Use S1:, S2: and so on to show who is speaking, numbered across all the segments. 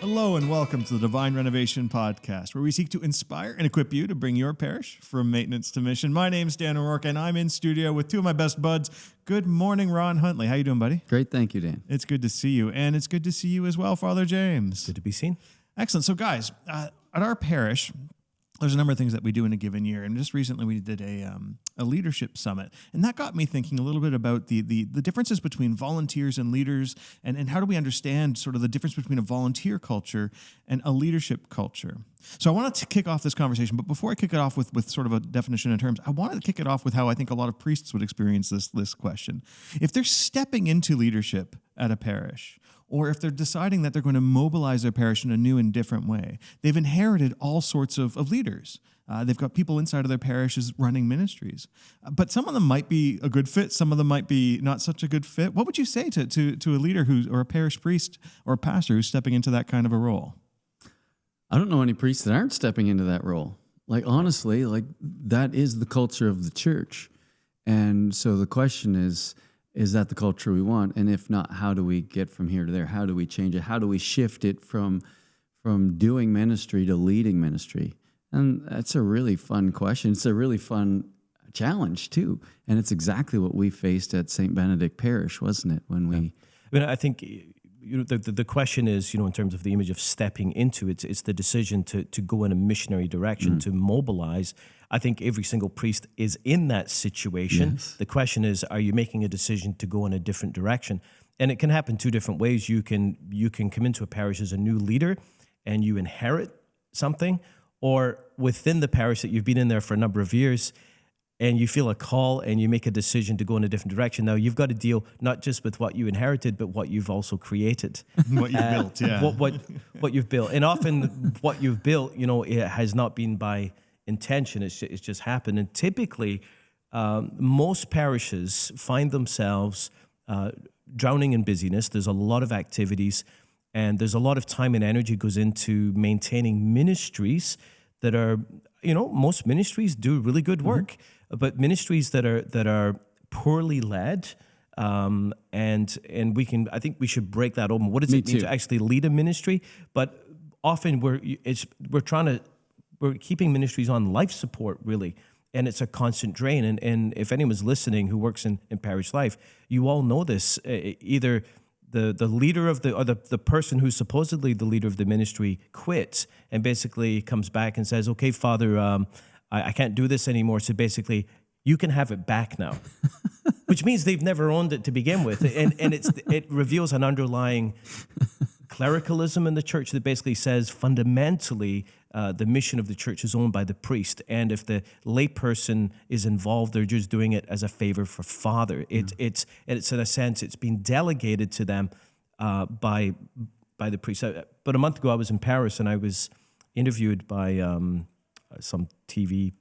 S1: Hello and welcome to the Divine Renovation Podcast, where we seek to inspire and equip you to bring your parish from maintenance to mission. My name's Dan O'Rourke, and I'm in studio with two of my best buds. Good morning, Ron Huntley. How you doing, buddy?
S2: Great, thank you, Dan.
S1: It's good to see you, and it's good to see you as well, Father James.
S3: Good to be seen.
S1: Excellent. So, guys, at our parish, there's a number of things that we do in a given year, and just recently we did a leadership summit, and that got me thinking a little bit about the differences between volunteers and leaders, and how do we understand sort of the difference between a volunteer culture and a leadership culture. So I wanted to kick off this conversation, but before I kick it off with sort of a definition in terms, I wanted to kick it off with how I think a lot of priests would experience this question. If they're stepping into leadership at a parish, or if they're deciding that they're going to mobilize their parish in a new and different way, they've inherited all sorts of leaders. They've got people inside of their parishes running ministries. But some of them might be a good fit. Some of them might be not such a good fit. What would you say to a leader or a parish priest or a pastor who's stepping into that kind of a role?
S2: I don't know any priests that aren't stepping into that role. Honestly, that is the culture of the church. And so the question is that the culture we want? And if not, how do we get from here to there? How do we change it? How do we shift it from doing ministry to leading ministry? And that's a really fun question. It's a really fun challenge, too. And it's exactly what we faced at St. Benedict Parish, wasn't it?
S3: I think the question is, in terms of the image of stepping into it, it's the decision to go in a missionary direction, to mobilize. I think every single priest is in that situation. Yes. The question is, are you making a decision to go in a different direction? And it can happen two different ways. You can come into a parish as a new leader and you inherit something, or within the parish that you've been in there for a number of years and you feel a call and you make a decision to go in a different direction. Now, you've got to deal not just with what you inherited, but what you've also created.
S1: What you've built, yeah.
S3: What you've built. And often what you've built, it has not been by intention. It's just happened. And typically, most parishes find themselves drowning in busyness. There's a lot of activities, and there's a lot of time and energy goes into maintaining ministries that are, most ministries do really good work, but ministries that are poorly led, and I think we should break that open. What does it mean to actually lead a ministry? But often we're keeping ministries on life support, really, and it's a constant drain. And if anyone's listening who works in parish life, you all know this. Either the leader of the person who's supposedly the leader of the ministry quits and basically comes back and says, "Okay, Father, I can't do this anymore. So basically, you can have it back now," which means they've never owned it to begin with, and it reveals an underlying clericalism in the church that basically says fundamentally the mission of the church is owned by the priest, and if the layperson is involved, they're just doing it as a favor for Father. It's in a sense it's been delegated to them by the priest. But a month ago, I was in Paris and I was interviewed by some TV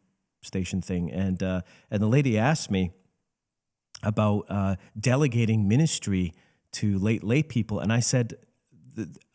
S3: station thing, and the lady asked me about delegating ministry to lay people, and I said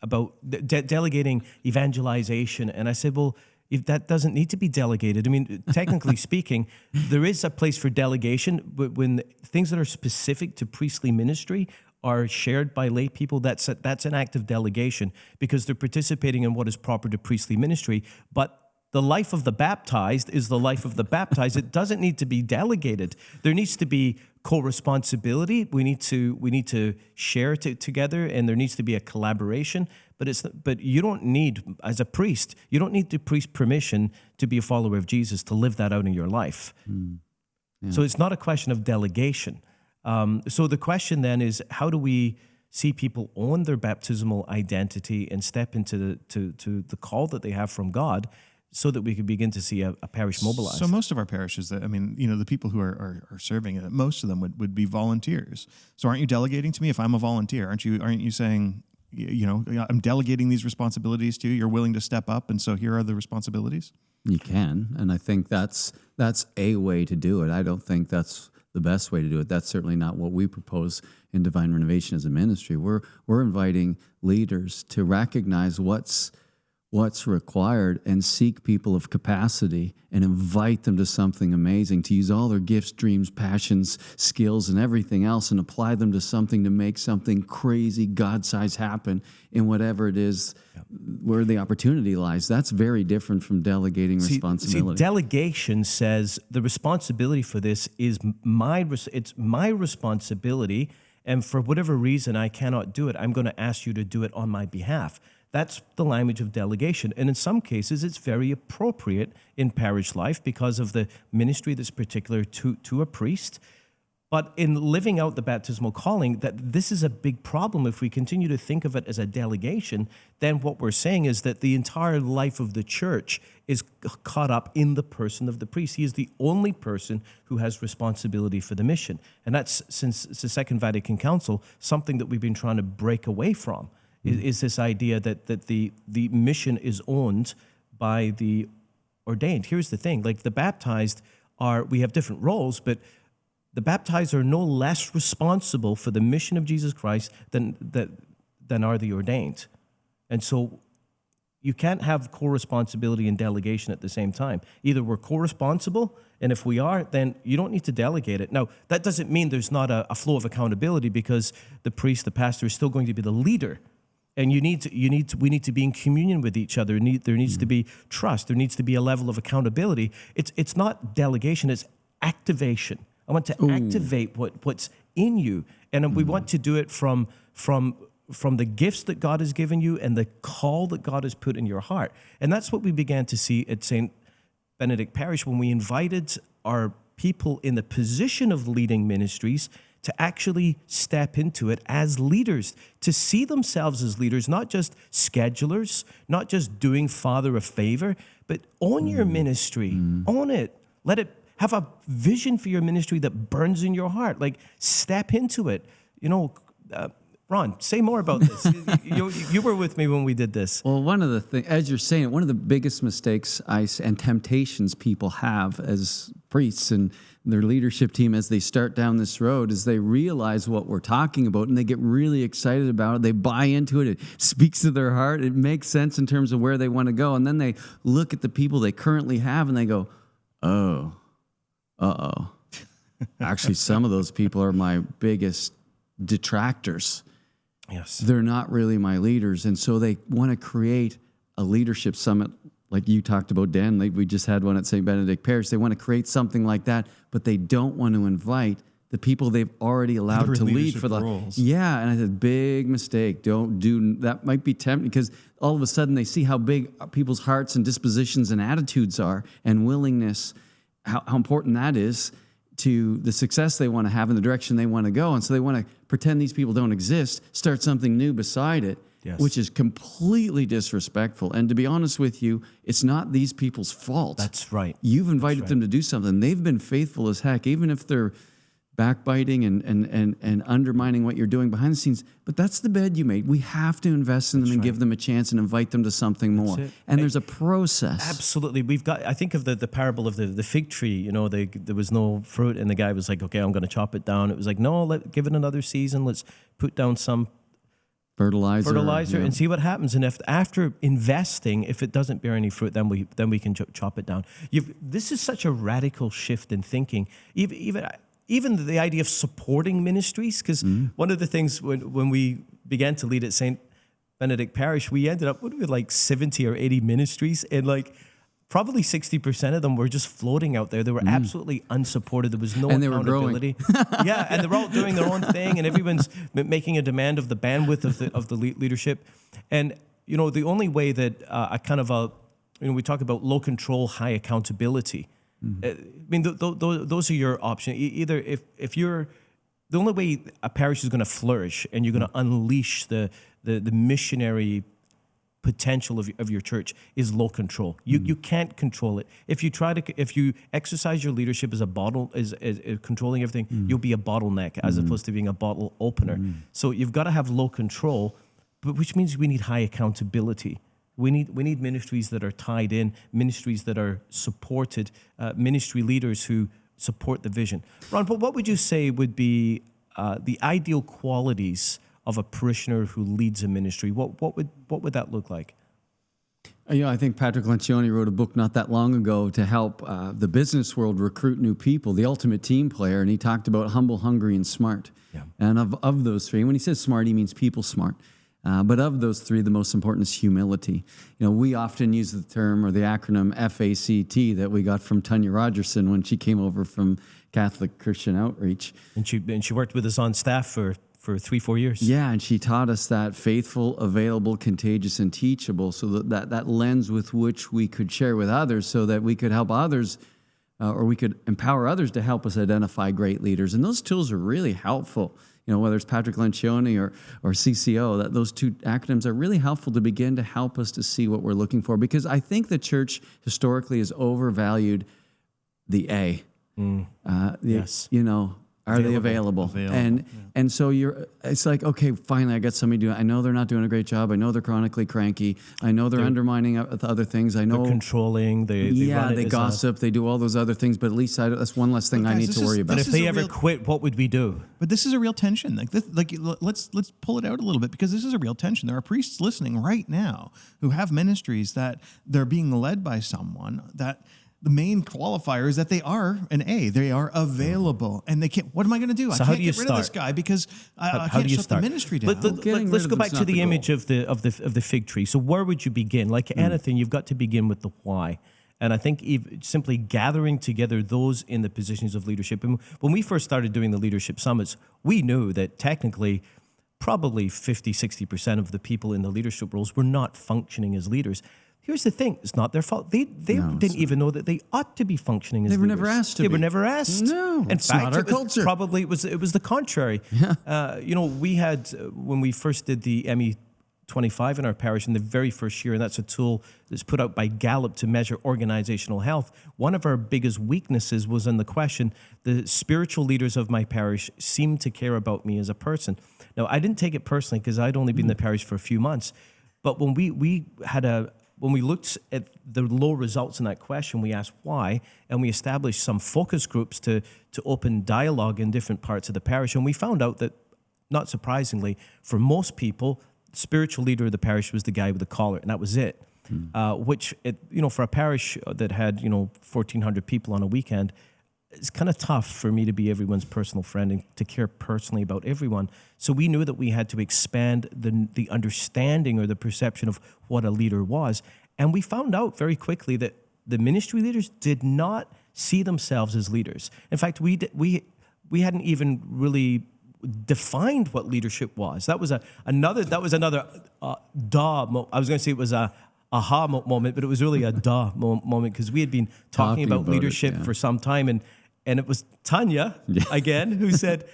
S3: about delegating evangelization, and I said, well, if that doesn't need to be delegated. I mean, technically speaking, there is a place for delegation, but when things that are specific to priestly ministry are shared by lay people, that's an act of delegation because they're participating in what is proper to priestly ministry. But the life of the baptized is the life of the baptized. It doesn't need to be delegated. There needs to be co-responsibility. We need to share it together, and there needs to be a collaboration. But you don't need, as a priest, you don't need the priest permission to be a follower of Jesus to live that out in your life. Yeah. So it's not a question of delegation. So the question then is, how do we see people own their baptismal identity and step into the call that they have from God, so that we could begin to see a parish mobilized?
S1: So most of our parishes, the people who are serving, most of them would be volunteers. So aren't you delegating to me if I'm a volunteer? Aren't you saying, I'm delegating these responsibilities to you? You're willing to step up, and so here are the responsibilities?
S2: You can, and I think that's a way to do it. I don't think that's the best way to do it. That's certainly not what we propose in Divine Renovation as a ministry. We're inviting leaders to recognize what's what's required and seek people of capacity and invite them to something amazing, to use all their gifts, dreams, passions, skills, and everything else and apply them to something to make something crazy God-sized happen in whatever it is where the opportunity lies. That's very different from delegating responsibility.
S3: See, delegation says the responsibility for this is it's my responsibility, and for whatever reason I cannot do it, I'm going to ask you to do it on my behalf. That's the language of delegation. And in some cases, it's very appropriate in parish life because of the ministry that's particular to a priest. But in living out the baptismal calling, that this is a big problem. If we continue to think of it as a delegation, then what we're saying is that the entire life of the church is caught up in the person of the priest. He is the only person who has responsibility for the mission. And that's, since the Second Vatican Council, something that we've been trying to break away from. Is this idea that the mission is owned by the ordained. Here's the thing, like the baptized we have different roles, but the baptized are no less responsible for the mission of Jesus Christ than are the ordained. And so you can't have co-responsibility and delegation at the same time. Either we're co-responsible, and if we are, then you don't need to delegate it. Now, that doesn't mean there's not a flow of accountability, because the priest, the pastor, is still going to be the leader. And we need to be in communion with each other. There needs to be trust. There needs to be a level of accountability. It's not delegation, it's activation. I want to activate what's in you. And we want to do it from the gifts that God has given you and the call that God has put in your heart. And that's what we began to see at St. Benedict Parish when we invited our people in the position of leading ministries to actually step into it as leaders, to see themselves as leaders, not just schedulers, not just doing Father a favor, but own your ministry, own it. Let it have a vision for your ministry that burns in your heart. Like, step into it. Ron, say more about this. You were with me when we did this.
S2: Well, one of the things, as you're saying, one of the biggest mistakes and temptations people have as priests and their leadership team as they start down this road is they realize what we're talking about and they get really excited about it. They buy into it. It speaks to their heart. It makes sense in terms of where they want to go. And then they look at the people they currently have and they go, oh, uh-oh. Actually, some of those people are my biggest detractors.
S3: Yes.
S2: They're not really my leaders. And so they want to create a leadership summit like you talked about, Dan. Like we just had one at St. Benedict Parish. They want to create something like that, but they don't want to invite the people they've already allowed to lead for the
S1: roles.
S2: Yeah, and I said, big mistake. Don't do that. Might be tempting because all of a sudden they see how big people's hearts and dispositions and attitudes are and willingness, how important that is to the success they want to have in the direction they want to go. And so they want to pretend these people don't exist, start something new beside it, which is completely disrespectful. And to be honest with you, it's not these people's fault.
S3: That's right.
S2: You've invited them to do something. They've been faithful as heck, even if they're backbiting and undermining what you're doing behind the scenes. But that's the bed you made. We have to invest in them and give them a chance and invite them to something more. And there's a process.
S3: Absolutely. I think of the parable of the fig tree. There was no fruit, and the guy was like, okay, I'm going to chop it down. It was like, no, give it another season. Let's put down some fertilizer and see what happens. And if after investing, if it doesn't bear any fruit, then we can chop it down. This is such a radical shift in thinking. Even the idea of supporting ministries, because one of the things when we began to lead at St. Benedict Parish, we ended up with like 70 or 80 ministries, and like probably 60% of them were just floating out there. They were absolutely unsupported. There was no accountability. Yeah, and they're all doing their own thing, and everyone's making a demand of the bandwidth of the leadership. And the only way that we talk about low control, high accountability. I mean, those are your options. Either if you're the only way a parish is going to flourish and you're going to unleash the missionary potential of your church is low control. You can't control it. If you exercise your leadership as as controlling everything, you'll be a bottleneck as opposed to being a bottle opener. So you've got to have low control, but which means we need high accountability. We need ministries that are tied in, ministries that are supported, ministry leaders who support the vision. Ron, but what would you say would be the ideal qualities of a parishioner who leads a ministry? What would that look like?
S2: I think Patrick Lencioni wrote a book not that long ago to help the business world recruit new people, the ultimate team player, and he talked about humble, hungry, and smart. Yeah. And of those three, when he says smart, he means people smart. But of those three, the most important is humility. We often use the term or the acronym FACT that we got from Tanya Rogerson when she came over from Catholic Christian Outreach.
S3: And she worked with us on staff for 3-4 years.
S2: Yeah, and she taught us that faithful, available, contagious, and teachable, so that lens with which we could share with others so that we could help others or we could empower others to help us identify great leaders. And those tools are really helpful. Whether it's Patrick Lencioni or CCO, those two acronyms are really helpful to begin to help us to see what we're looking for. Because I think the church historically has overvalued the A.
S3: Yes.
S2: Are they available? And so it's like, okay, finally I got somebody doing it. I know they're not doing a great job. I know they're chronically cranky. I know they're undermining other things. I know
S3: they're controlling. They
S2: gossip. They do all those other things. But at least that's one less thing I need to worry about.
S3: But if they ever quit, what would we do?
S1: But this is a real tension. Let's pull it out a little bit, because this is a real tension. There are priests listening right now who have ministries that they're being led by someone that the main qualifier is that they are an A. They are available, and they can't. What am I going to do?
S3: So
S1: I
S3: how
S1: can't
S3: do you
S1: get rid
S3: start?
S1: of this guy because I
S3: How
S1: can't
S3: do you
S1: shut
S3: start?
S1: the ministry down.
S3: Let's go back to the image of the fig tree. So where would you begin? Like anything, you've got to begin with the why. And I think simply gathering together those in the positions of leadership. And when we first started doing the leadership summits, we knew that technically probably 50-60% of the people in the leadership roles were not functioning as leaders. Here's the thing. It's not their fault. They didn't even know that they ought to be functioning as leaders.
S2: They were never asked to be.
S3: They were never asked.
S2: No,
S3: in
S2: it's
S3: fact,
S2: not our culture.
S3: Probably it was the contrary.
S2: Yeah.
S3: We had, when we first did the ME25 in our parish in the very first year, and that's a tool that's put out by Gallup to measure organizational health, one of our biggest weaknesses was in the question, the spiritual leaders of my parish seem to care about me as a person. Now, I didn't take it personally because I'd only been in the parish for a few months, but when when we looked at the low results in that question, we asked why, and we established some focus groups to open dialogue in different parts of the parish. And we found out that, not surprisingly, for most people, the spiritual leader of the parish was the guy with the collar, and that was it. Which, for a parish that had, 1,400 people on a weekend, it's kind of tough for me to be everyone's personal friend and to care personally about everyone. So we knew that we had to expand the understanding or the perception of what a leader was. And we found out very quickly that the ministry leaders did not see themselves as leaders. In fact, we hadn't even really defined what leadership was. That was another I was going to say it was a aha moment, but it was really a moment, because we had been talking about leadership for some time, and it was Tanya again who said,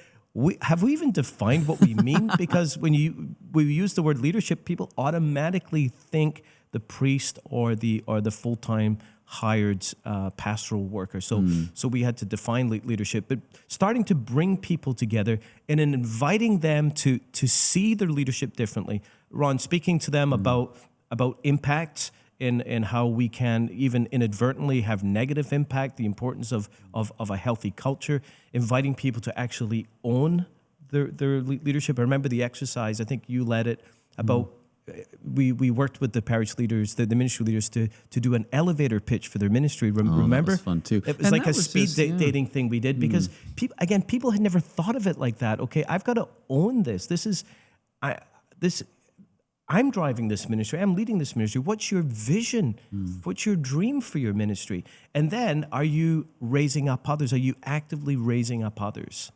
S3: have we even defined what we mean? Because when we use the word leadership, people automatically think the priest or the full-time hired pastoral worker. So we had to define leadership, but starting to bring people together and then inviting them to see their leadership differently. Ron, speaking to them about impact and how we can even inadvertently have negative impact, the importance of a healthy culture, inviting people to actually own their leadership. I remember the exercise, I think you led it, about we worked with the parish leaders, the ministry leaders, to do an elevator pitch for their ministry. Remember?
S2: That was fun too.
S3: It was like a speed dating thing we did, because people had never thought of it like that. Okay, I've got to own this. I'm driving this ministry. I'm leading this ministry. What's your vision? What's your dream for your ministry? And then, are you raising up others? Are you actively raising up others?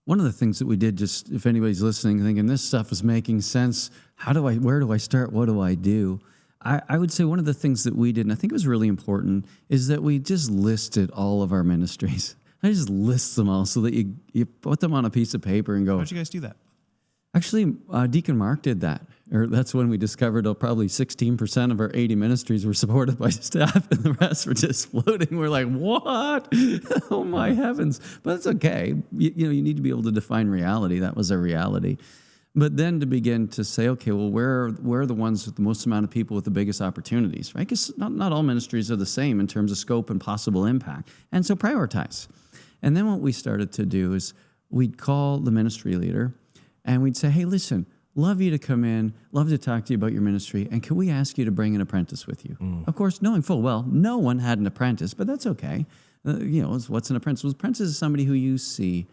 S2: One of the things that we did, just if anybody's listening, thinking this stuff is making sense, where do I start? What do I do? I would say one of the things that we did, and I think it was really important, is that we just listed all of our ministries. I just list them all so that you put them on a piece of paper and go.
S1: How'd you guys do that?
S2: Actually, Deacon Mark did that. Or that's when we discovered probably 16% of our 80 ministries were supported by staff, and the rest were just floating. We're like, what? Oh, my heavens. But it's okay. You need to be able to define reality. That was a reality. But then to begin to say, okay, well, where are the ones with the most amount of people with the biggest opportunities, right? Because not all ministries are the same in terms of scope and possible impact. And so prioritize. And then what we started to do is we'd call the ministry leader, and we'd say, hey, listen, love you to come in, love to talk to you about your ministry, and can we ask you to bring an apprentice with you? Of course, knowing full well, no one had an apprentice, but that's okay. What's an apprentice? Well, an apprentice is somebody who you see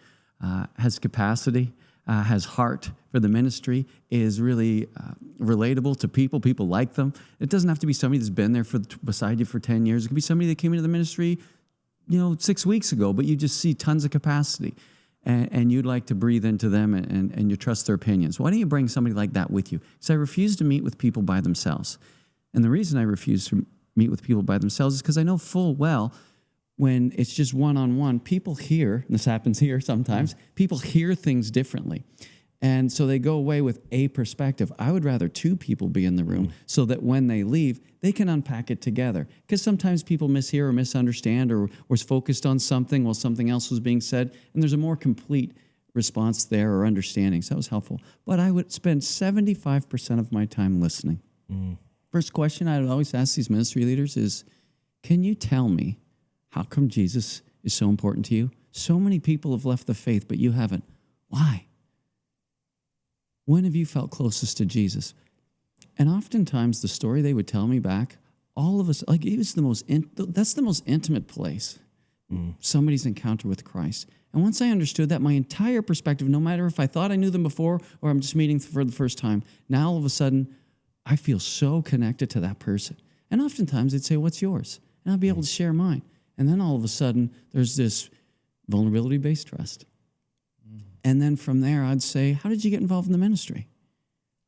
S2: has capacity, has heart for the ministry, is really relatable to people. People like them. It doesn't have to be somebody that's been there beside you for 10 years. It could be somebody that came into the ministry, 6 weeks ago, but you just see tons of capacity. And you'd like to breathe into them and you trust their opinions. Why don't you bring somebody like that with you? Because I refuse to meet with people by themselves. And the reason I refuse to meet with people by themselves is because I know full well when it's just one-on-one, people hear, and this happens here sometimes, people hear things differently. And so they go away with a perspective. I would rather two people be in the room so that when they leave, they can unpack it together. Because sometimes people mishear or misunderstand or was focused on something while something else was being said, and there's a more complete response there or understanding. So that was helpful. But I would spend 75% of my time listening. First question I would always ask these ministry leaders is, can you tell me how come Jesus is so important to you? So many people have left the faith, but you haven't. Why? When have you felt closest to Jesus? And oftentimes the story they would tell me back, all of us, like it was that's the most intimate place, somebody's encounter with Christ. And once I understood that, my entire perspective, no matter if I thought I knew them before or I'm just meeting for the first time, now all of a sudden I feel so connected to that person. And oftentimes they'd say, what's yours? And I'd be able to share mine. And then all of a sudden there's this vulnerability-based trust. And then from there, I'd say, how did you get involved in the ministry?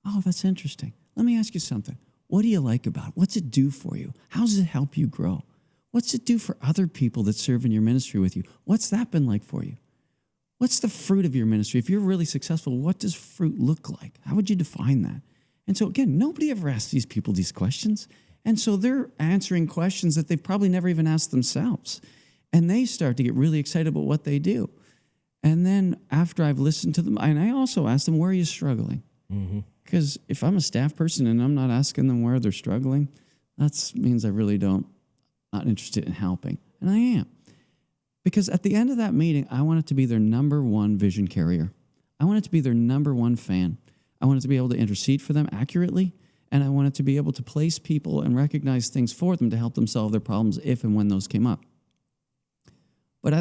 S2: Oh, that's interesting. Let me ask you something. What do you like about it? What's it do for you? How does it help you grow? What's it do for other people that serve in your ministry with you? What's that been like for you? What's the fruit of your ministry? If you're really successful, what does fruit look like? How would you define that? And so again, nobody ever asks these people these questions. And so they're answering questions that they've probably never even asked themselves. And they start to get really excited about what they do. And then after I've listened to them, and I also ask them, where are you struggling? Because if I'm a staff person and I'm not asking them where they're struggling, that means I really not interested in helping. And I am. Because at the end of that meeting, I want it to be their number one vision carrier. I want it to be their number one fan. I want it to be able to intercede for them accurately. And I want it to be able to place people and recognize things for them to help them solve their problems if and when those came up. But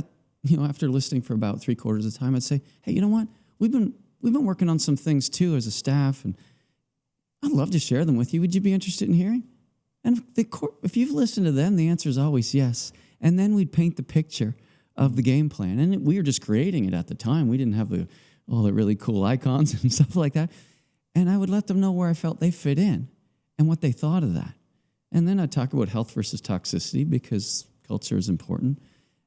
S2: after listening for about 3/4 of the time, I'd say, hey, you know what? We've been working on some things too as a staff, and I'd love to share them with you. Would you be interested in hearing? And if you've listened to them, the answer is always yes. And then we'd paint the picture of the game plan. And we were just creating it at the time. We didn't have all the really cool icons and stuff like that. And I would let them know where I felt they fit in and what they thought of that. And then I'd talk about health versus toxicity because culture is important.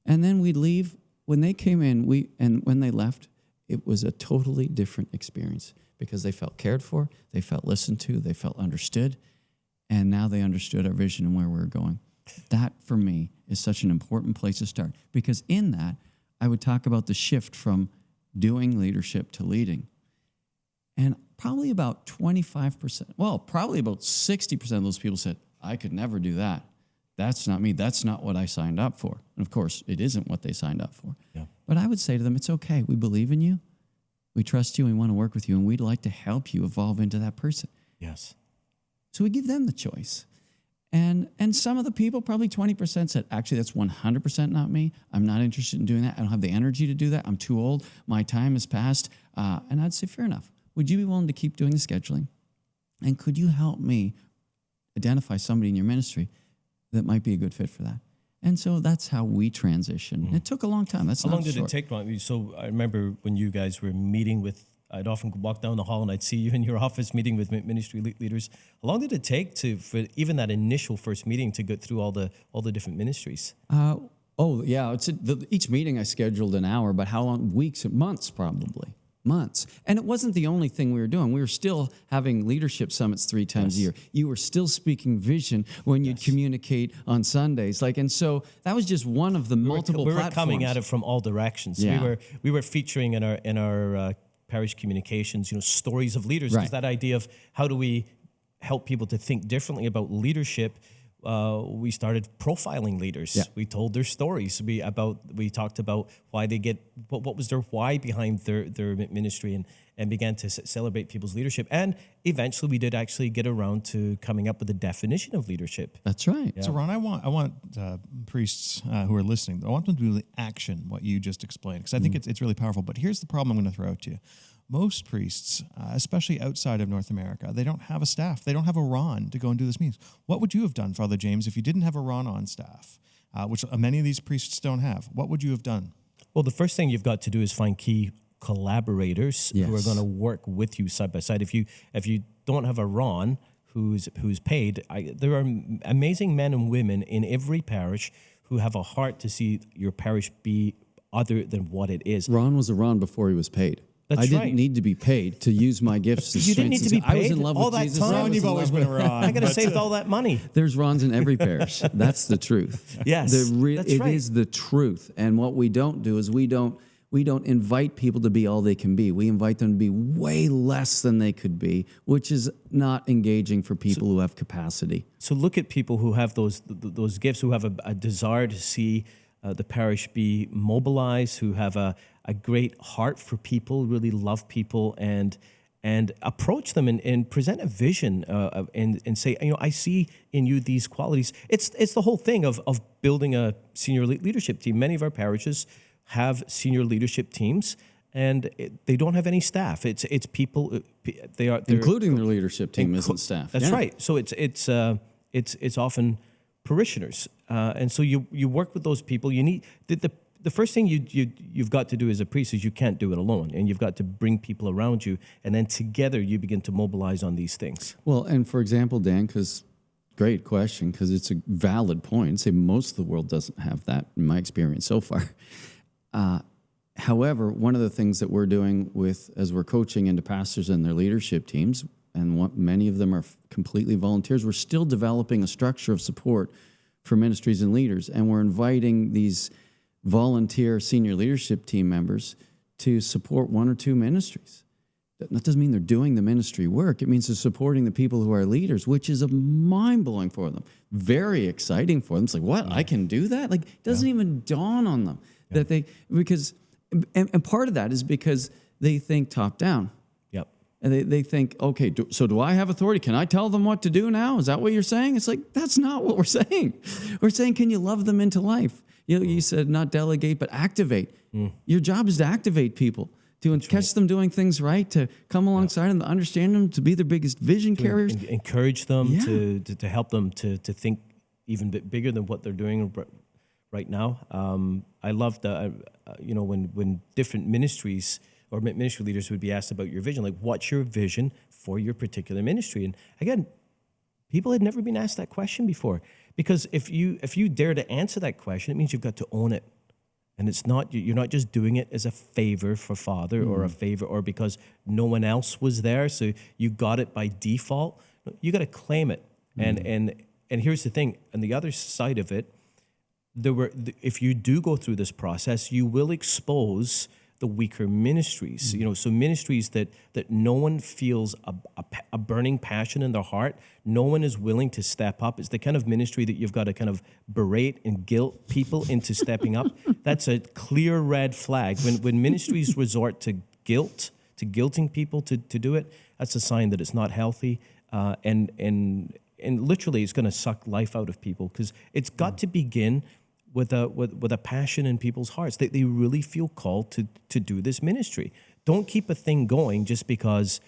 S2: And then we'd leave. When they came in, and when they left, it was a totally different experience because they felt cared for, they felt listened to, they felt understood, and now they understood our vision and where we were going. That, for me, is such an important place to start because in that, I would talk about the shift from doing leadership to leading. And probably about 25%, probably about 60% of those people said, I could never do that. That's not me. That's not what I signed up for. And of course, it isn't what they signed up for. Yeah. But I would say to them, it's okay. We believe in you. We trust you. We want to work with you. And we'd like to help you evolve into that person.
S3: Yes.
S2: So we give them the choice. And some of the people, probably 20% said, actually, that's 100% not me. I'm not interested in doing that. I don't have the energy to do that. I'm too old. My time has passed. And I'd say, fair enough. Would you be willing to keep doing the scheduling? And could you help me identify somebody in your ministry that might be a good fit for that? And so that's how we transition. It took a long time. How
S3: long did it take? So I remember when you guys were meeting with, I'd often walk down the hall and I'd see you in your office meeting with ministry leaders. How long did it take for even that initial first meeting to go through all the different ministries?
S2: Each meeting I scheduled an hour, but how long? Weeks and months, probably. Months. And it wasn't the only thing we were doing. We were still having leadership summits 3 times a year. You were still speaking vision when you'd communicate on Sundays. And so that was just one of the multiple platforms.
S3: We were coming at it from all directions. Yeah. We were featuring in our parish communications, stories of leaders. Because that idea of how do we help people to think differently about leadership we started profiling leaders.
S2: Yeah.
S3: We told their stories. We talked about why they get what was their why behind their ministry, and began to celebrate people's leadership. And eventually, we did actually get around to coming up with a definition of leadership.
S2: That's right.
S1: So Ron, I want priests who are listening, I want them to really action what you just explained, because I think it's really powerful. But here's the problem I'm going to throw out to you. Most priests, especially outside of North America, they don't have a staff. They don't have a Ron to go and do this meetings. What would you have done, Father James, if you didn't have a Ron on staff, which many of these priests don't have? What would you have done?
S3: Well, the first thing you've got to do is find key collaborators who are
S2: Yes.
S3: going to work with you side by side. If you don't have a Ron who's paid, there are amazing men and women in every parish who have a heart to see your parish be other than what it is.
S2: Ron was a Ron before he was paid.
S3: That's
S2: I didn't
S3: right.
S2: need to be paid to use my gifts.
S3: You didn't need to be
S2: I was
S3: paid
S2: in love
S3: all
S2: with
S3: that
S2: Jesus.
S3: time.
S2: I
S3: Ron,
S2: was
S1: you've
S2: in
S1: always
S2: love
S1: been
S2: with-
S1: a Ron.
S3: I could have saved all that money.
S2: There's Rons in every parish. That's the truth.
S3: Yes, that's
S2: It
S3: right.
S2: is the truth. And what we don't do is we don't invite people to be all they can be. We invite them to be way less than they could be, which is not engaging for people who have capacity.
S3: So look at people who have those gifts, who have a desire to see the parish be mobilized, who have a great heart for people, really love people, and approach them and present a vision and say, I see in you these qualities. It's the whole thing of building a senior leadership team. Many of our parishes have senior leadership teams, and they don't have any staff. It's people. They're
S2: Including their leadership team isn't staff.
S3: That's
S2: Yeah.
S3: right. So it's often parishioners, and so you work with those people. You need the first thing you've got to do as a priest is you can't do it alone, and you've got to bring people around you, and then together you begin to mobilize on these things.
S2: Well, and for example, Dan, great question, because it's a valid point. I'd say most of the world doesn't have that, in my experience so far. However, one of the things that we're doing as we're coaching into pastors and their leadership teams, and many of them are completely volunteers, we're still developing a structure of support for ministries and leaders, and we're inviting these volunteer senior leadership team members to support one or two ministries. That doesn't mean they're doing the ministry work. It means they're supporting the people who are leaders, which is mind-blowing for them. Very exciting for them. It's like, what? I can do that? Like, it doesn't even dawn on them that and part of that is because they think top-down.
S3: Yep.
S2: And they think, okay, so do I have authority? Can I tell them what to do now? Is that what you're saying? It's like, that's not what we're saying. We're saying, can you love them into life? You said not delegate, but activate. Your job is to activate people, to catch them doing things right, to come alongside them, to understand them, to be their biggest vision carriers.
S3: Encourage them
S2: Yeah.
S3: to help them to think even bit bigger than what they're doing right now. I love when different ministries or ministry leaders would be asked about your vision, like what's your vision for your particular ministry? And again, people had never been asked that question before, because if you dare to answer that question, it means you've got to own it. And you're not just doing it as a favor for Father or a favor or because no one else was there, so you got it by default. You got to claim it. And here's the thing, on the other side of it, if you do go through this process, you will expose the weaker ministries. So ministries that no one feels a burning passion in their heart, no one is willing to step up. It's the kind of ministry that you've got to kind of berate and guilt people into stepping up. That's a clear red flag. When ministries resort to guilting people to do it, that's a sign that it's not healthy. And literally, it's going to suck life out of people, because it's got to begin with a passion in people's hearts. They really feel called to do this ministry. Don't keep a thing going just because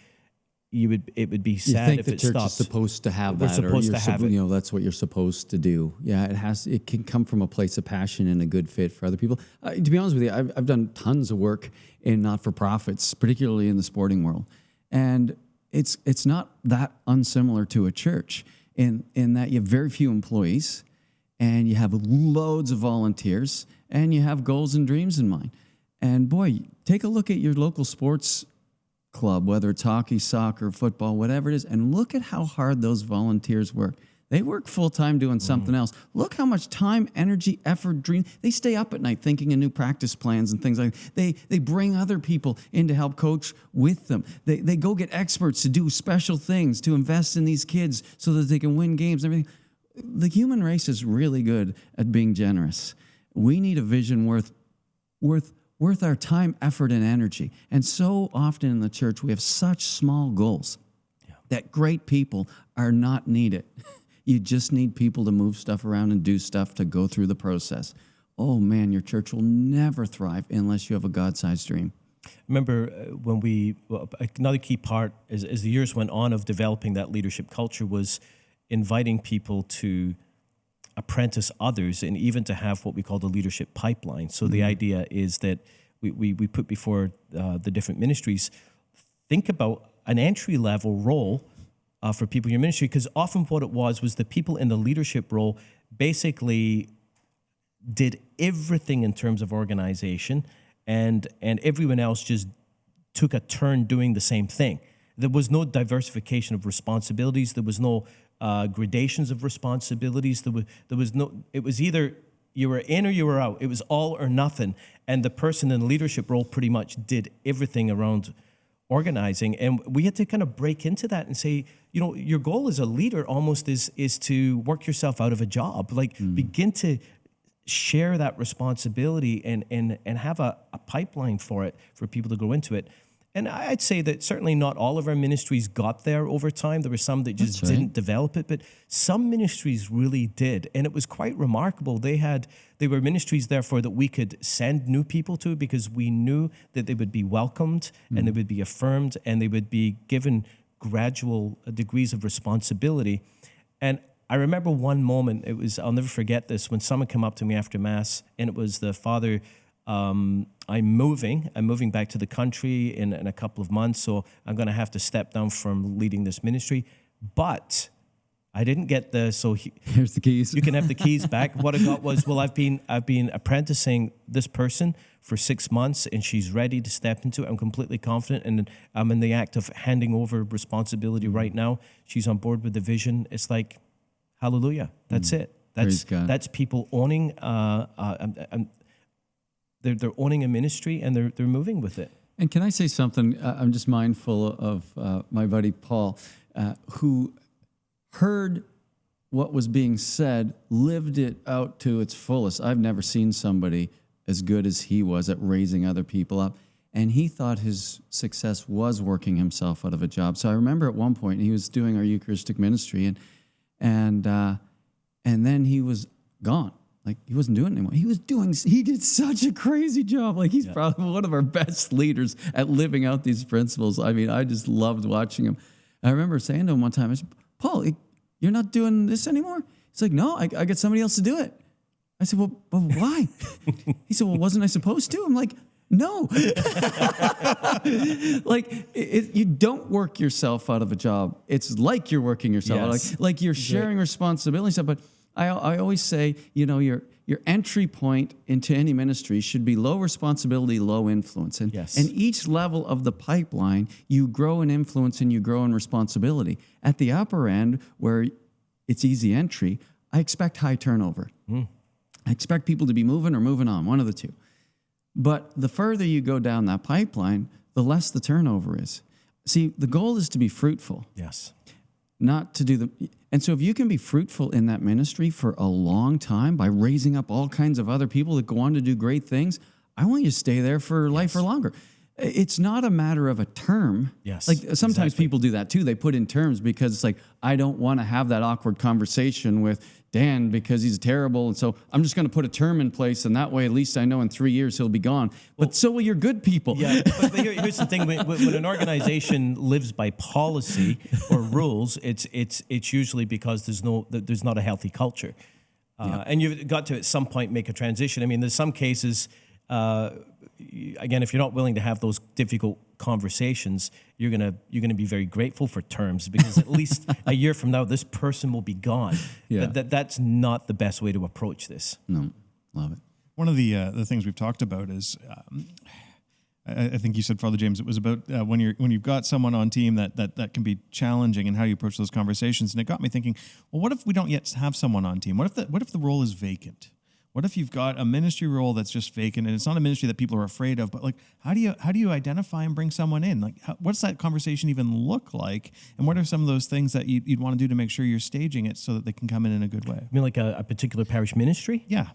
S3: it would be sad if it stopped.
S2: The church is supposed to have
S3: We're
S2: that,
S3: supposed to have it.
S2: That's what you're supposed to do. Yeah, it can come from a place of passion and a good fit for other people. To be honest with you, I've done tons of work in not-for-profits, particularly in the sporting world, and it's not that unsimilar to a church in that you have very few employees, and you have loads of volunteers, and you have goals and dreams in mind. And boy, take a look at your local sports club, whether it's hockey, soccer, football, whatever it is, and look at how hard those volunteers work. They work full-time doing something else. Look how much time, energy, effort, dream. They stay up at night thinking of new practice plans and things like that. They bring other people in to help coach with them. They go get experts to do special things, to invest in these kids so that they can win games and everything. the human race is really good at being generous. We need a vision worth our time, effort, and energy. And so often in the church, we have such small goals that great people are not needed. You just need people to move stuff around and do stuff to go through the process. Oh man, your church will never thrive unless you have a God-sized dream.
S3: Remember another key part as the years went on of developing that leadership culture was inviting people to apprentice others and even to have what we call the leadership pipeline. So the idea is that we put before the different ministries, think about an entry-level role for people in your ministry, because often what it was the people in the leadership role basically did everything in terms of organization, and everyone else just took a turn doing the same thing. There was no diversification of responsibilities. There was no gradations of responsibilities. There was no. It was either you were in or you were out. It was all or nothing. And the person in the leadership role pretty much did everything around organizing. And we had to kind of break into that and say, your goal as a leader almost is to work yourself out of a job. Like begin to share that responsibility and have a pipeline for it, for people to go into it. And I'd say that certainly not all of our ministries got there over time. There were some that just didn't develop it, but some ministries really did. And it was quite remarkable. They were ministries, therefore, that we could send new people to because we knew that they would be welcomed and they would be affirmed and they would be given gradual degrees of responsibility. And I remember one moment, I'll never forget this, when someone came up to me after Mass, and it was the father, I'm moving back to the country in a couple of months, so I'm going to have to step down from leading this ministry. But I didn't get
S2: here's the keys.
S3: You can have the keys back. What I got was, I've been apprenticing this person for 6 months, and she's ready to step into it. I'm completely confident, and I'm in the act of handing over responsibility right now. She's on board with the vision. It's like, hallelujah. That's it. That's people owning. They're owning a ministry and they're moving with it.
S2: And can I say something? I'm just mindful of my buddy Paul, who heard what was being said, lived it out to its fullest. I've never seen somebody as good as he was at raising other people up. And he thought his success was working himself out of a job. So I remember at one point he was doing our Eucharistic ministry, and then he was gone. Like, he wasn't doing it anymore. He did such a crazy job. Like, he's probably one of our best leaders at living out these principles. I mean, I just loved watching him. I remember saying to him one time, I said, Paul, you're not doing this anymore? He's like, no, I got somebody else to do it. I said, well, but why? He said, well, wasn't I supposed to? I'm like, no. You don't work yourself out of a job. It's like you're working yourself out. Like you're sharing responsibility stuff, but I always say, your entry point into any ministry should be low responsibility, low influence. And each level of the pipeline, you grow in influence and you grow in responsibility. At the upper end, where it's easy entry, I expect high turnover. I expect people to be moving or moving on, one of the two. But the further you go down that pipeline, the less the turnover is. See, the goal is to be fruitful.
S3: Yes.
S2: Not to do and so if you can be fruitful in that ministry for a long time by raising up all kinds of other people that go on to do great things, I want you to stay there for life or longer. It's not a matter of a term.
S3: Yes.
S2: Like sometimes people do that too. They put in terms because it's like, I don't want to have that awkward conversation with Dan because he's terrible. And so I'm just going to put a term in place. And that way, at least I know in 3 years he'll be gone. But so will your good people.
S3: Yeah. But here's the thing. When an organization lives by policy or rules, it's usually because there's not a healthy culture. And you've got to at some point make a transition. I mean, there's some cases, again, if you're not willing to have those difficult conversations, you're gonna be very grateful for terms, because at least a year from now, this person will be gone. That's not the best way to approach this.
S2: No, love it.
S1: One of the things we've talked about is, I think you said, Father James, it was about when you've got someone on team that can be challenging and how you approach those conversations. And it got me thinking, well, what if we don't yet have someone on team? What if the role is vacant? What if you've got a ministry role that's just vacant, and it's not a ministry that people are afraid of, but like, how do you identify and bring someone in? Like, what's that conversation even look like? And what are some of those things that you'd want to do to make sure you're staging it so that they can come in a good way?
S3: I mean, like a particular parish ministry?
S1: Yeah.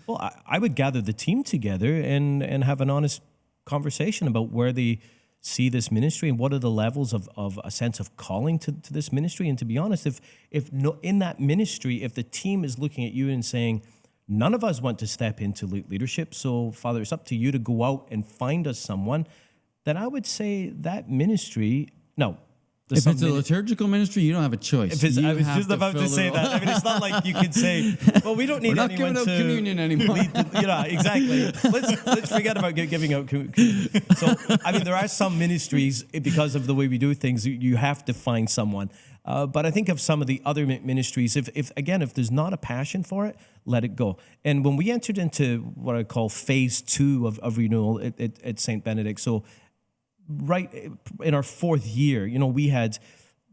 S3: Well, I would gather the team together and have an honest conversation about where they see this ministry and what are the levels of a sense of calling to this ministry. And to be honest, if no, in that ministry, if the team is looking at you and saying, none of us want to step into leadership, so Father, it's up to you to go out and find us someone, then I would say that ministry, no.
S2: If it's a liturgical ministry, you don't have a choice.
S3: I was just about to say that. I mean, it's not like you could say, well, we don't need
S2: We're not
S3: anyone
S2: giving
S3: to
S2: out communion anymore.
S3: Exactly. Let's forget about giving out communion. So, I mean, there are some ministries, because of the way we do things, you have to find someone. But I think of some of the other ministries, if there's not a passion for it, let it go. And when we entered into what I call phase 2 of renewal at St. Benedict, so right in our 4th year, we had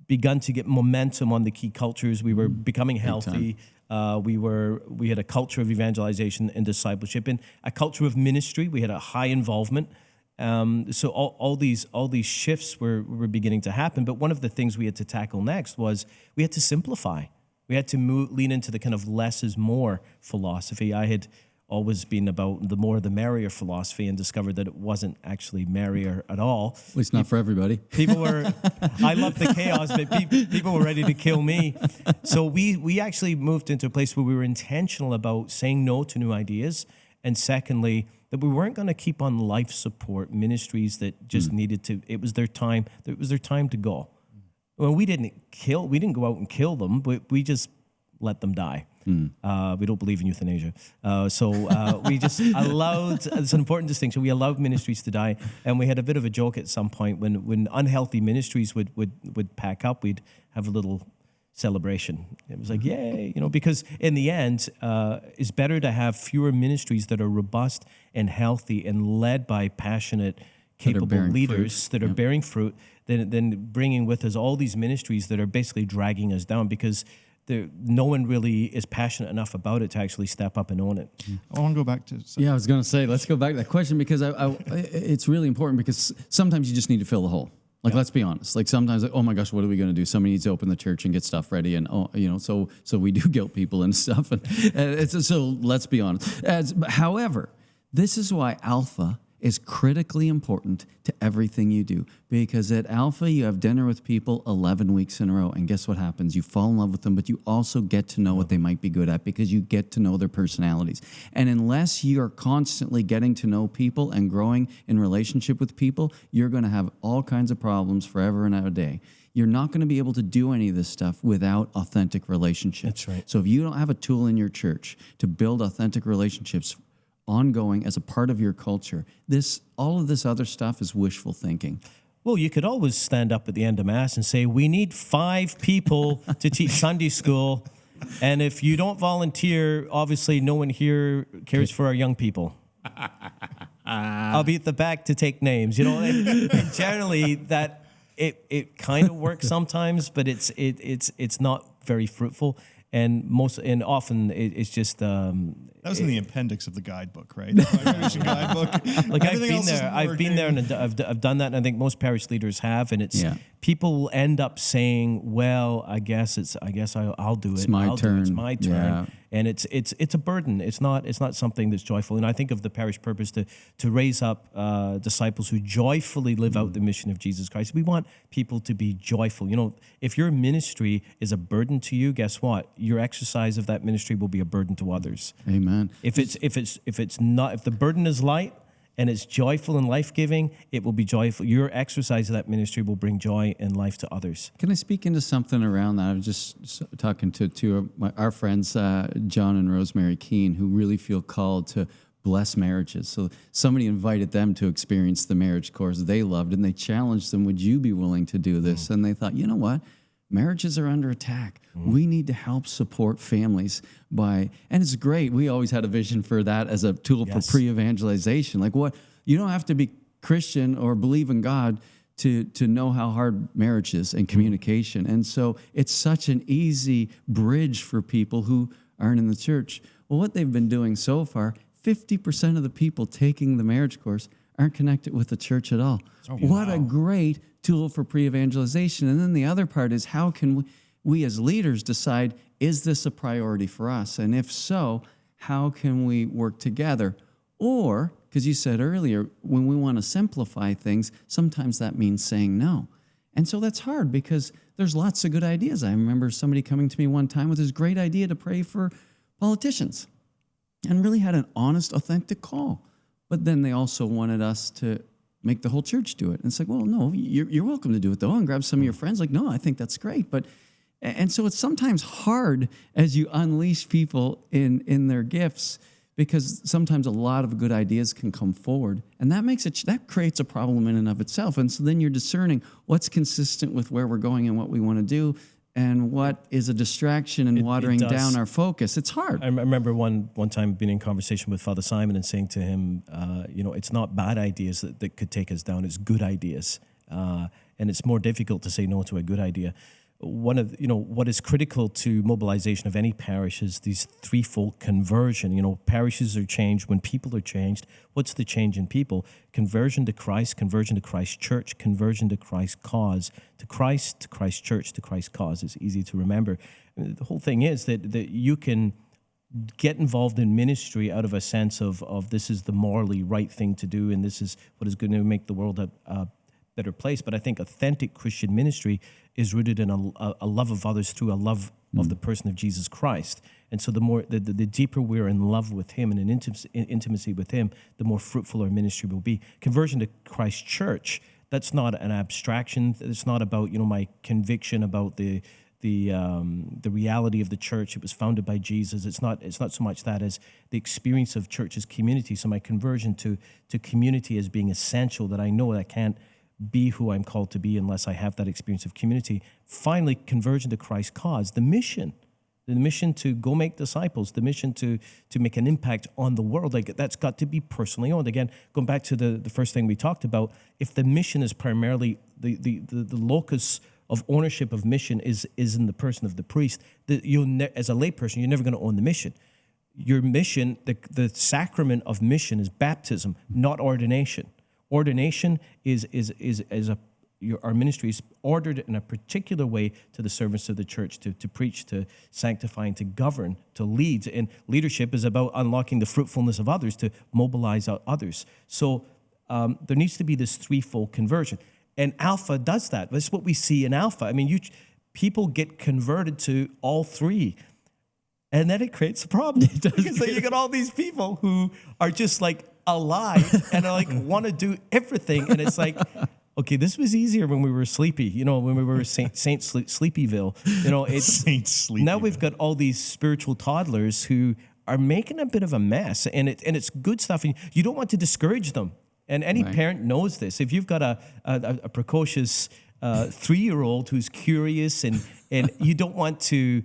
S3: begun to get momentum on the key cultures. We were becoming healthy. We had a culture of evangelization and discipleship, and a culture of ministry. We had a high involvement. So all these shifts were beginning to happen. But one of the things we had to tackle next was we had to simplify. We had to lean into the kind of less is more philosophy. I had always been about the more the merrier philosophy and discovered that it wasn't actually merrier at all.
S2: At least not for everybody.
S3: I love the chaos, but people were ready to kill me. So we actually moved into a place where we were intentional about saying no to new ideas. And secondly, that we weren't going to keep on life support ministries that just needed to, it was their time to go. Well, we didn't go out and kill them, but we just let them die. We don't believe in euthanasia. So we just allowed, it's an important distinction, we allowed ministries to die. And we had a bit of a joke at some point when unhealthy ministries would pack up, we'd have a little celebration. It was like, yay, because in the end, it's better to have fewer ministries that are robust and healthy and led by passionate, capable leaders that are bearing fruit than bringing with us all these ministries that are basically dragging us down because no one really is passionate enough about it to actually step up and own it.
S1: I want to go back to...
S2: Yeah, I was going to say, let's go back to that question because it's really important because sometimes you just need to fill the hole. Like, let's be honest. Like sometimes, oh my gosh, what are we going to do? Somebody needs to open the church and get stuff ready, and so we do guilt people and stuff. And so let's be honest. However, this is why Alpha is critically important to everything you do, because at Alpha you have dinner with people 11 weeks in a row, and guess what happens? You fall in love with them, but you also get to know what they might be good at because you get to know their personalities. And unless you are constantly getting to know people and growing in relationship with people, you're going to have all kinds of problems forever and a day. You're not going to be able to do any of this stuff without authentic relationships.
S3: That's right.
S2: So if you don't have a tool in your church to build authentic relationships ongoing as a part of your culture, all of this other stuff is wishful thinking.
S3: Well, you could always stand up at the end of Mass and say, we need 5 people to teach Sunday school. And if you don't volunteer, obviously no one here cares for our young people. I'll be at the back to take names. And generally that it kind of works sometimes, but it's not very fruitful. And often it's just
S1: that was in the appendix of the guidebook, right? The Congregation guidebook.
S3: Like I've been there, and I've done that, and I think most parish leaders have. And it's people will end up saying, "Well, I guess I'll do it.
S2: It's my turn.
S3: It's my turn." Yeah. And it's a burden. It's not something that's joyful. And I think of the parish purpose to raise up disciples who joyfully live out the mission of Jesus Christ. We want people to be joyful. If your ministry is a burden to you, guess what? Your exercise of that ministry will be a burden to others.
S2: Amen.
S3: If the burden is light and it's joyful and life-giving, it will be joyful. Your exercise of that ministry will bring joy and life to others.
S2: Can I speak into something around that? I was just talking to two of our friends, John and Rosemary Keene, who really feel called to bless marriages. So somebody invited them to experience the marriage course they loved, and they challenged them, would you be willing to do this? And they thought, you know what? Marriages are under attack. We need to help support families and it's great. We always had a vision for that as a tool for pre-evangelization. Like you don't have to be Christian or believe in God to know how hard marriage is and communication. And so it's such an easy bridge for people who aren't in the church. Well, what they've been doing so far, 50% of the people taking the marriage course aren't connected with the church at all. What a great tool for pre-evangelization. And then the other part is, how can we as leaders decide, is this a priority for us? And if so, how can we work together? Or, because you said earlier, when we want to simplify things, sometimes that means saying no. And so that's hard because there's lots of good ideas. I remember somebody coming to me one time with this great idea to pray for politicians and really had an honest, authentic call. But then they also wanted us to make the whole church do it. And it's like, well, no, you're welcome to do it though, and grab some of your friends. Like, no, I think that's great. And so it's sometimes hard as you unleash people in their gifts, because sometimes a lot of good ideas can come forward, and that creates a problem in and of itself. And so then you're discerning what's consistent with where we're going and what we want to do, and what is a distraction and watering down our focus. It's hard.
S3: I remember one time being in conversation with Father Simon and saying to him, it's not bad ideas that could take us down; it's good ideas, and it's more difficult to say no to a good idea. What is critical to mobilization of any parish is these threefold conversion. Parishes are changed when people are changed. What's the change in people? Conversion to Christ, conversion to Christ's church, conversion to Christ's cause, to Christ, to Christ's church, to Christ's cause. It's easy to remember. The whole thing is that you can get involved in ministry out of a sense of this is the morally right thing to do, and this is what is going to make the world a better place. But I think authentic Christian ministry is rooted in a love of others through a love of the person of Jesus Christ. And so the deeper we're in love with him and in intimacy with him, the more fruitful our ministry will be. Conversion to Christ's church, that's not an abstraction. It's not about my conviction about the reality of the church. It was founded by Jesus. It's not so much that as the experience of church as community. So my conversion to community as being essential, that I know that I can't be who I'm called to be unless I have that experience of community. Finally, conversion to Christ's cause, the mission to go make disciples, the mission to make an impact on the world. Like, that's got to be personally owned. Again, going back to the first thing we talked about, if the mission is primarily the locus of ownership of mission is in the person of the priest, as a layperson, you're never going to own the mission. Your mission, the sacrament of mission, is baptism, not ordination. Ordination is our ministry is ordered in a particular way to the servants of the church, to preach, to sanctify, and to govern, to lead. And leadership is about unlocking the fruitfulness of others, to mobilize others. So there needs to be this threefold conversion. And Alpha does that. That's what we see in Alpha. I mean, people get converted to all three. And then it creates a problem. Because then you got all these people who are just like alive and are like want to do everything. And it's like, okay, this was easier when we were sleepy, when we were Saint Sleepyville. It's
S1: Saint Sleepyville.
S3: Now we've got all these spiritual toddlers who are making a bit of a mess, and it's good stuff. And you don't want to discourage them. And any parent knows this. If you've got a precocious 3-year-old who's curious and you don't want to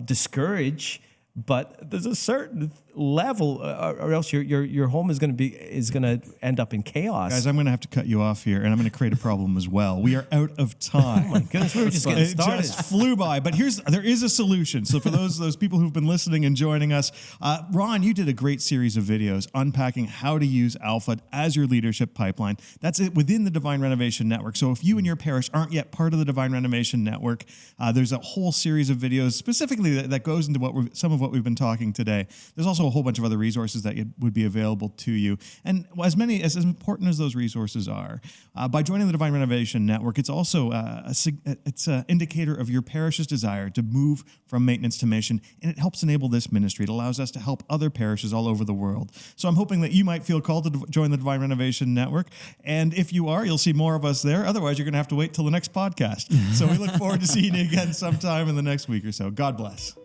S3: discourage, but there's a certain level, or else your home is going to end up in chaos.
S1: Guys, I'm going to have to cut you off here, and I'm going to create a problem as well. We are out of time.
S3: Oh my goodness, we were just getting started.
S1: It just flew by, but there is a solution. So for those people who've been listening and joining us, Ron, you did a great series of videos unpacking how to use Alpha as your leadership pipeline. That's it within the Divine Renovation Network. So if you and your parish aren't yet part of the Divine Renovation Network, there's a whole series of videos specifically that goes into some of what we've been talking today. There's also a whole bunch of other resources that would be available to you. And as important as those resources are, by joining the Divine Renovation Network, it's also it's an indicator of your parish's desire to move from maintenance to mission, and it helps enable this ministry. It allows us to help other parishes all over the world. So I'm hoping that you might feel called to join the Divine Renovation Network. And if you are, you'll see more of us there. Otherwise, you're going to have to wait till the next podcast. So we look forward to seeing you again sometime in the next week or so. God bless.